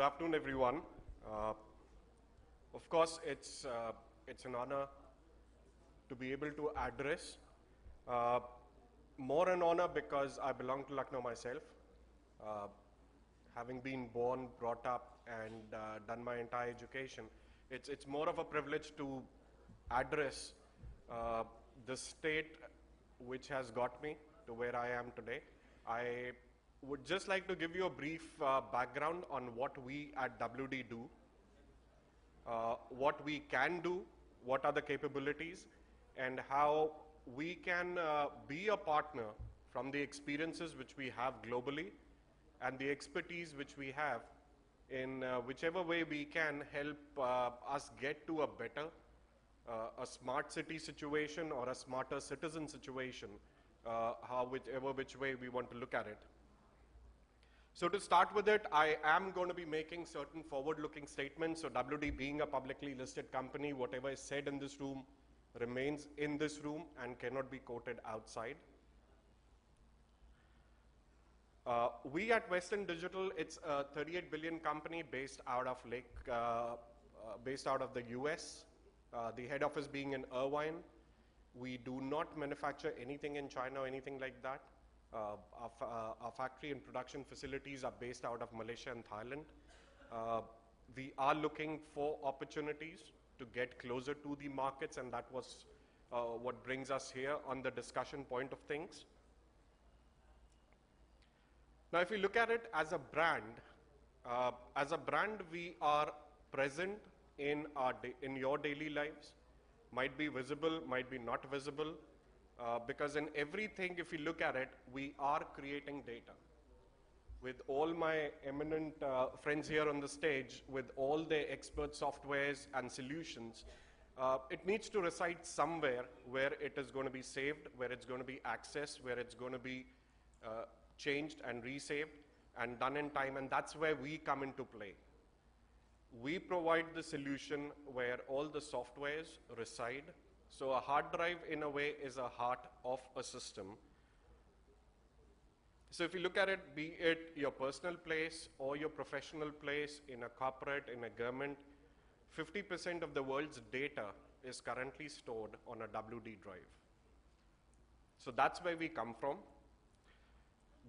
afternoon, everyone. Uh, of course, it's an honor to be able to address. Uh, More an honor because I belong to Lucknow myself. Uh, Having been born, brought up, and done my entire education, it's more of a privilege to address uh, the state which has got me to where I am today. I would just like to give you a brief background on what we at WD do, what we can do, what are the capabilities, and how we can be a partner from the experiences which we have globally and the expertise which we have in whichever way we can help us get to a better, a smart city situation or a smarter citizen situation, whichever which way we want to look at it. So to start with it, I am going to be making certain forward-looking statements. So WD being a publicly listed company, whatever is said in this room remains in this room and cannot be quoted outside. We at Western Digital, it's a 38 billion company based out of based out of the US. The head office being in Irvine. We do not manufacture anything in China or anything like that. Our factory and production facilities are based out of Malaysia and Thailand. We are looking for opportunities to get closer to the markets, and that was what brings us here on the discussion point of things. Now, if you look at it as a brand, we are present in your daily lives. Might be visible, might be not visible. Because in everything, if you look at it, we are creating data. With all my eminent friends here on the stage, with all their expert softwares and solutions, it needs to reside somewhere where it is going to be saved, where it's going to be accessed, where it's going to be changed and resaved and done in time, and that's where we come into play. We provide the solution where all the softwares reside. So a hard drive, in a way, is a heart of a system. So if you look at it, be it your personal place or your professional place, in a corporate, in a government, 50% of the world's data is currently stored on a WD drive. So that's where we come from.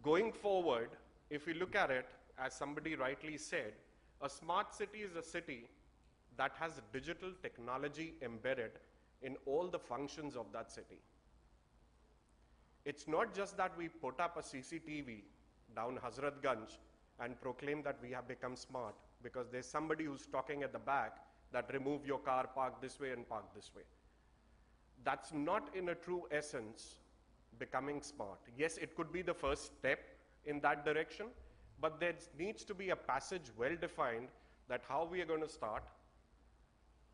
Going forward, if we look at it, as somebody rightly said, a smart city is a city that has digital technology embedded in all the functions of that city. It's not just that we put up a CCTV down Hazratganj and proclaim that we have become smart because there's somebody who's talking at the back that remove your car, park this way and park this way. That's not in a true essence becoming smart. Yes, it could be the first step in that direction, but there needs to be a passage well defined that how we are going to start,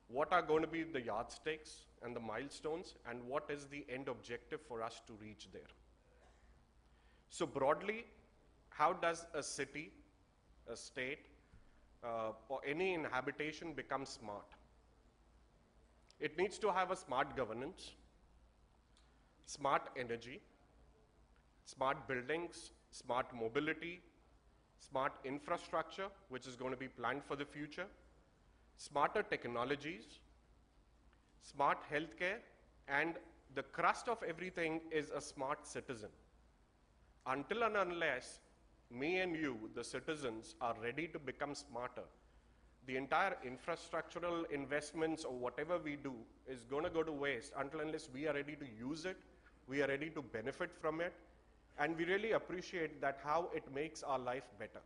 what are going to be the yardsticks and the milestones, and what is the end objective for us to reach there. So broadly, how does a city, a state, or any inhabitation become smart? It needs to have a smart governance, smart energy, smart buildings, smart mobility, smart infrastructure, which is going to be planned for the future, smarter technologies, smart healthcare, and the crust of everything is a smart citizen. Until and unless me and you, the citizens, are ready to become smarter, the entire infrastructural investments or whatever we do is going to go to waste until unless we are ready to use it, we are ready to benefit from it, and we really appreciate that how it makes our life better.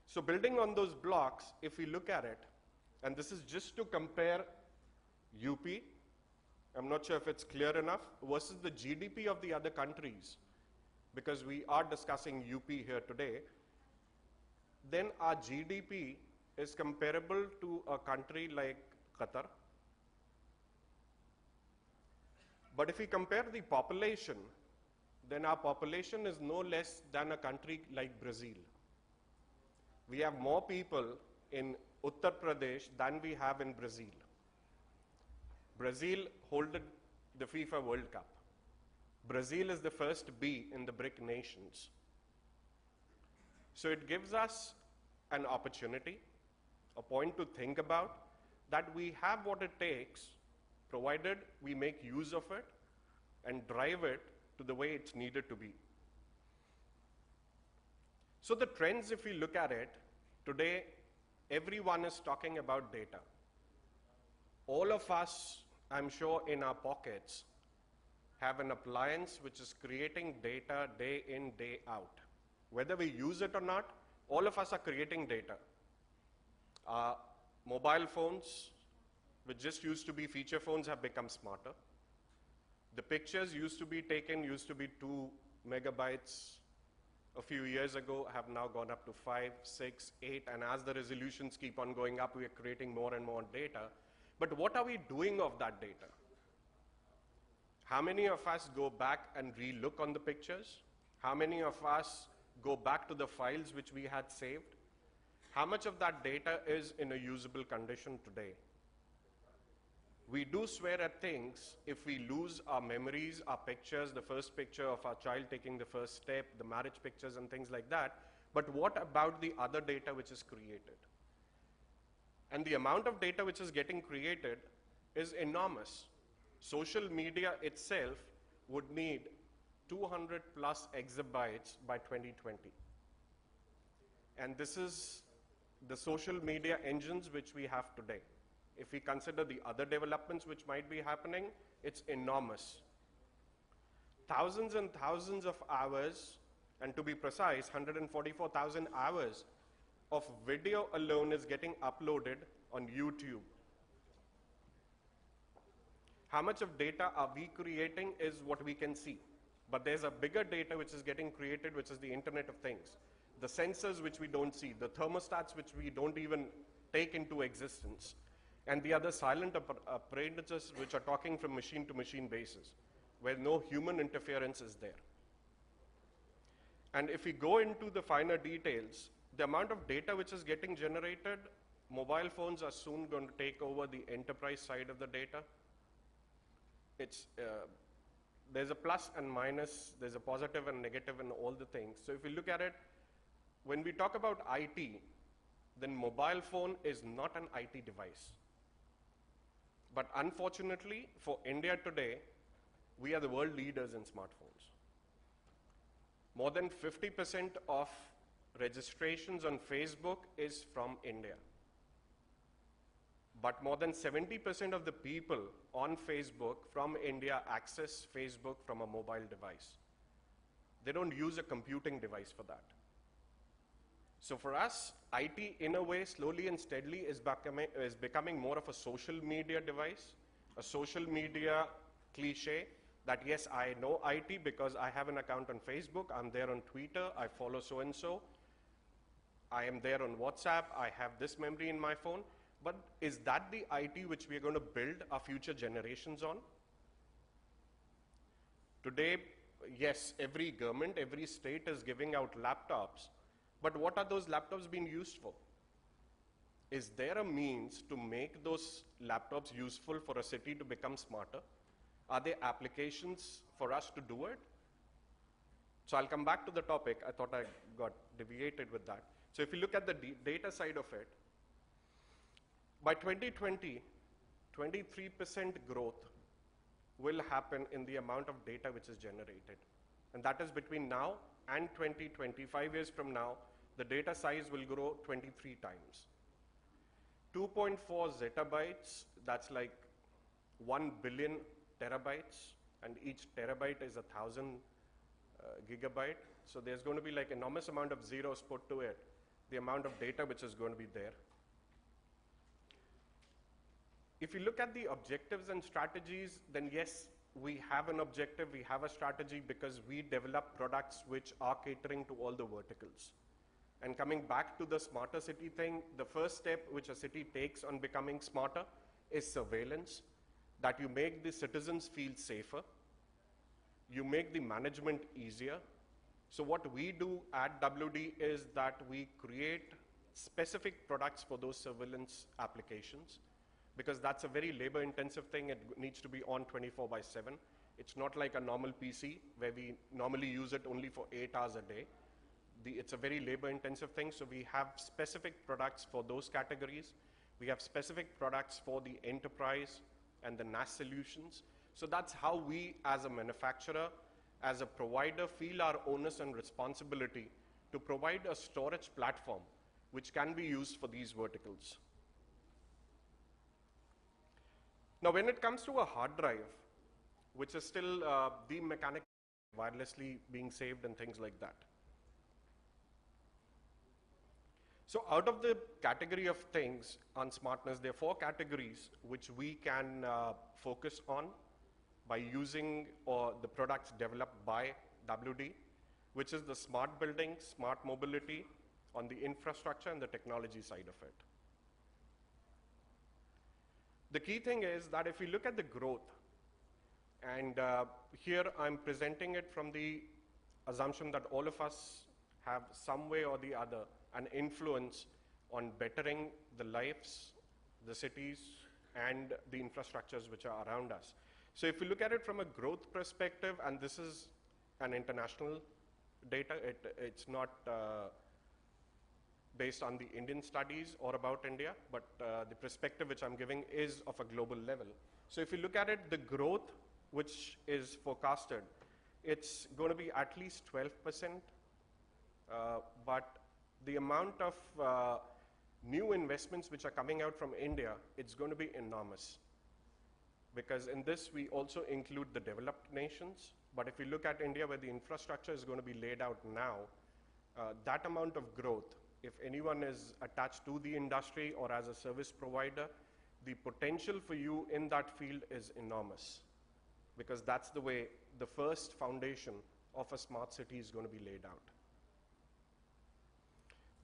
So building on those blocks, if we look at it, and this is just to compare UP, I'm not sure if it's clear enough, versus the GDP of the other countries, because we are discussing UP here today, then our GDP is comparable to a country like Qatar. But if we compare the population, then our population is no less than a country like Brazil. We have more people in Uttar Pradesh than we have in Brazil. Brazil holded the FIFA World Cup. Brazil is the first B in the BRIC nations. So it gives us an opportunity, a point to think about, that we have what it takes, provided we make use of it and drive it to the way it's needed to be. So the trends, if we look at it, today everyone is talking about data. All of us, I'm sure, in our pockets have an appliance which is creating data day in, day out. Whether we use it or not, all of us are creating data. Mobile phones, which just used to be feature phones, have become smarter. The pictures used to be 2 megabytes a few years ago, have now gone up to 5, 6, 8, and as the resolutions keep on going up, we are creating more and more data. But what are we doing of that data? How many of us go back and re-look on the pictures? How many of us go back to the files which we had saved? How much of that data is in a usable condition today? We do swear at things if we lose our memories, our pictures, the first picture of our child taking the first step, the marriage pictures and things like that. But what about the other data which is created? And the amount of data which is getting created is enormous. Social media itself would need 200 plus exabytes by 2020. And this is the social media engines which we have today. If we consider the other developments which might be happening, it's enormous. Thousands and thousands of hours, and to be precise, 144,000 hours of video alone is getting uploaded on YouTube. How much of data are we creating is what we can see. But there's a bigger data which is getting created, which is the Internet of Things. The sensors which we don't see, the thermostats which we don't even take into existence, and the other silent apparatuses which are talking from machine to machine basis, where no human interference is there. And if we go into the finer details, the amount of data which is getting generated, mobile phones are soon going to take over the enterprise side of the data. There's a plus and minus, there's a positive and negative in all the things. So if we look at it, when we talk about IT, then mobile phone is not an IT device. But unfortunately, for India today, we are the world leaders in smartphones. More than 50% of registrations on Facebook is from India. But more than 70% of the people on Facebook from India access Facebook from a mobile device. They don't use a computing device for that. So for us, IT in a way, slowly and steadily is becoming more of a social media device, a social media cliche that yes, I know IT because I have an account on Facebook, I'm there on Twitter, I follow so-and-so, I am there on WhatsApp, I have this memory in my phone. But is that the IT which we are going to build our future generations on? Today, yes, every government, every state is giving out laptops, but what are those laptops being used for? Is there a means to make those laptops useful for a city to become smarter? Are there applications for us to do it? So I'll come back to the topic. I thought I got deviated with that. So if you look at the data side of it, by 2020, 23% growth will happen in the amount of data which is generated. And that is between now and 2025 years from now, the data size will grow 23 times. 2.4 zettabytes, that's like 1 billion terabytes, and each terabyte is 1,000 gigabyte. So there's going to be like enormous amount of zeros put to it, the amount of data which is going to be there. If you look at the objectives and strategies, then yes, we have an objective, we have a strategy because we develop products which are catering to all the verticals. And coming back to the smarter city thing, the first step which a city takes on becoming smarter is surveillance, that you make the citizens feel safer, you make the management easier. So what we do at WD is that we create specific products for those surveillance applications, because that's a very labor intensive thing. It needs to be on 24/7. It's not like a normal PC where we normally use it only for 8 hours a day. it's a very labor intensive thing, so we have specific products for those categories. We have specific products for the enterprise and the NAS solutions. So that's how we as a manufacturer, as a provider, feel our onus and responsibility to provide a storage platform which can be used for these verticals. Now when it comes to a hard drive, which is still the mechanical wirelessly being saved and things like that. So out of the category of things on smartness, there are 4 categories which we can focus on by using the products developed by WD, which is the smart building, smart mobility on the infrastructure and the technology side of it. The key thing is that if we look at the growth, and here I'm presenting it from the assumption that all of us have some way or the other an influence on bettering the lives, the cities, and the infrastructures which are around us. So if you look at it from a growth perspective, and this is an international data, it's not based on the Indian studies or about India, but the perspective which I'm giving is of a global level. So if you look at it, the growth which is forecasted, it's going to be at least 12%, but the amount of new investments which are coming out from India, it's going to be enormous. Because in this, we also include the developed nations. But if you look at India, where the infrastructure is going to be laid out now, that amount of growth, if anyone is attached to the industry or as a service provider, the potential for you in that field is enormous. Because that's the way the first foundation of a smart city is going to be laid out.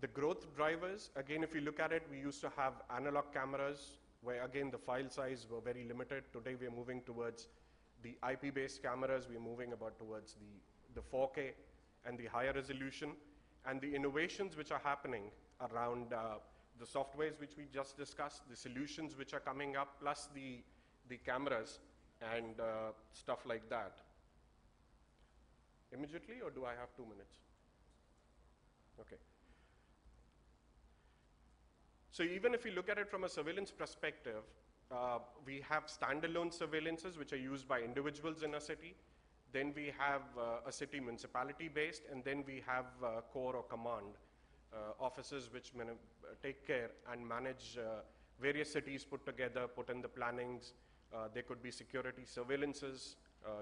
The growth drivers, again, if you look at it, we used to have analog cameras where, again, the file size were very limited. Today, we're moving towards the IP-based cameras. We're moving about towards the 4K and the higher resolution. And the innovations which are happening around the softwares which we just discussed, the solutions which are coming up, plus the cameras and stuff like that. Immediately, or do I have 2 minutes? Okay. So even if you look at it from a surveillance perspective, we have standalone surveillances which are used by individuals in a city. Then we have a city municipality based, and then we have core or command offices which take care and manage various cities put together, put in the plannings. There could be security surveillances,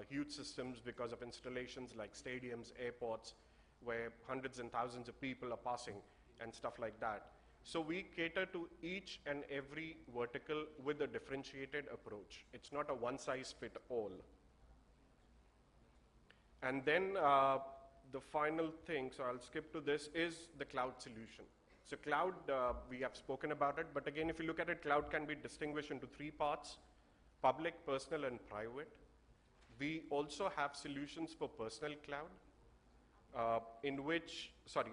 huge systems because of installations like stadiums, airports, where hundreds and thousands of people are passing and stuff like that. So we cater to each and every vertical with a differentiated approach. It's not a one-size-fits-all. And then the final thing, so I'll skip to this, is the cloud solution. So cloud, we have spoken about it, but again, if you look at it, cloud can be distinguished into 3 parts: public, personal, and private. We also have solutions for personal cloud,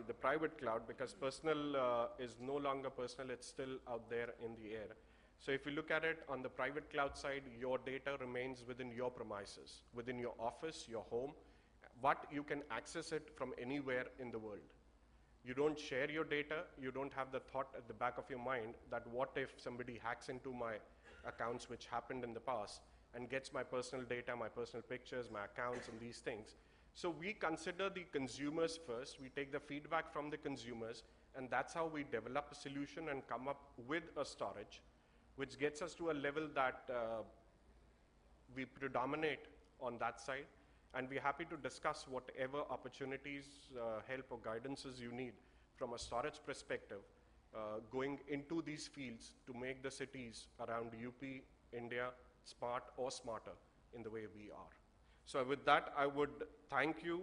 the private cloud, because personal is no longer personal, it's still out there in the air. So if you look at it on the private cloud side, your data remains within your premises, within your office, your home, but you can access it from anywhere in the world. You don't share your data, you don't have the thought at the back of your mind that what if somebody hacks into my accounts, which happened in the past, and gets my personal data, my personal pictures, my accounts, and these things. So we consider the consumers first, we take the feedback from the consumers, and that's how we develop a solution and come up with a storage, which gets us to a level that we predominate on that side, and we're happy to discuss whatever opportunities, help or guidances you need from a storage perspective, going into these fields to make the cities around UP, India, smart or smarter in the way we are. So with that, I would thank you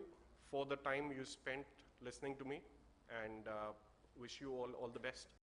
for the time you spent listening to me, and wish you all the best.